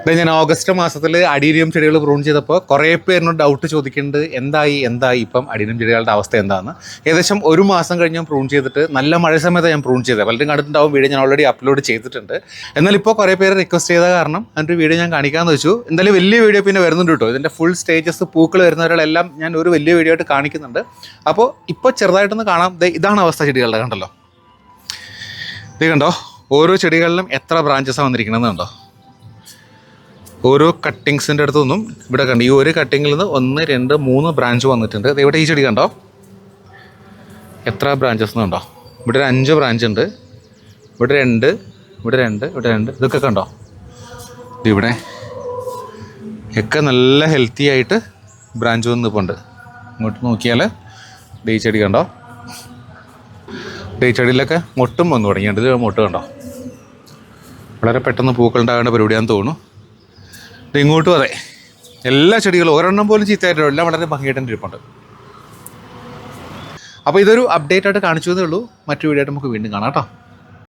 ഇത് ഞാൻ ഓഗസ്റ്റ് മാസത്തിൽ അഡീനിയം ചെടികൾ പ്രൂൺ ചെയ്തപ്പോൾ കുറേ പേരിനോട് ഡൗട്ട് ചോദിക്കുന്നുണ്ട്, എന്തായി ഇപ്പം അഡീനിയം ചെടികളുടെ അവസ്ഥ എന്താണെന്ന്. ഏകദേശം ഒരു മാസം കഴിഞ്ഞ് ഞാൻ പ്രൂൺ ചെയ്തിട്ട് നല്ല മഴ സമയത്ത് ഞാൻ പ്രൂൺ ചെയ്തത്. പലരും കണ്ടിട്ടുണ്ടാവും, വീഡിയോ ഞാൻ ഓൾറെഡി അപ്ലോഡ് ചെയ്തിട്ടുണ്ട്. എന്നാൽ ഇപ്പോൾ കുറേ പേര് റിക്വസ്റ്റ് ചെയ്ത കാരണം അതിൻ്റെ വീഡിയോ ഞാൻ കാണിക്കാമെന്ന് വെച്ചു. എന്തായാലും വലിയ വീഡിയോ പിന്നെ വരുന്നുണ്ട് കേട്ടോ. ഇതിൻ്റെ ഫുൾ സ്റ്റേജസ് പൂക്കൾ വരുന്നവരെല്ലാം ഞാൻ ഒരു വലിയ വീഡിയോ ആയിട്ട് കാണിക്കുന്നുണ്ട്. അപ്പോൾ ഇപ്പോൾ ചെറുതായിട്ടൊന്ന് കാണാം. ഇതാണ് അവസ്ഥ ചെടികളുടെ, കണ്ടല്ലോ. ഇത് കണ്ടോ, ഓരോ ചെടികളിലും എത്ര ബ്രാഞ്ചസാണ് വന്നിരിക്കണമെന്ന് കണ്ടോ. ഓരോ കട്ടിങ്സിൻ്റെ അടുത്തു നിന്നും ഇവിടെ കണ്ടു, ഈ ഒരു കട്ടിങ്ങിൽ നിന്ന് 1, 2, 3 ബ്രാഞ്ച് വന്നിട്ടുണ്ട്. ഇവിടെ ഈ ചെടി കണ്ടോ, എത്ര ബ്രാഞ്ചസ് കണ്ടോ. ഇവിടെ ഒരു 5 ബ്രാഞ്ച് ഉണ്ട്. ഇവിടെ 2, ഇവിടെ 2, ഇവിടെ 2. ഇതൊക്കെ കണ്ടോ, ഇവിടെ ഒക്കെ നല്ല ഹെൽത്തി ആയിട്ട് ബ്രാഞ്ച് വന്ന് നിൽപ്പുണ്ട്. ഇങ്ങോട്ട് നോക്കിയാൽ ഈ ചെടി കണ്ടോ, ഈ ചെടിയിലൊക്കെ മൊട്ടും വന്നു തുടങ്ങിയിട്ടുണ്ട്. ഇത് മൊട്ട് കണ്ടോ, വളരെ പെട്ടെന്ന് പൂക്കളുണ്ടാകേണ്ട പരിപാടിയാണെന്ന് തോന്നുന്നു. ഇങ്ങോട്ടും അതെ, എല്ലാ ചെടികളും ഒരെണ്ണം പോലും ചീത്തയായിട്ടോ, എല്ലാം വളരെ ഭംഗിയായിട്ട് ഇരിപ്പുണ്ട്. അപ്പോൾ ഇതൊരു അപ്ഡേറ്റ് ആയിട്ട് കാണിച്ചു എന്നേ ഉള്ളൂ. മറ്റു വീഡിയോ ആയിട്ട് നമുക്ക് വീണ്ടും കാണാം കേട്ടോ.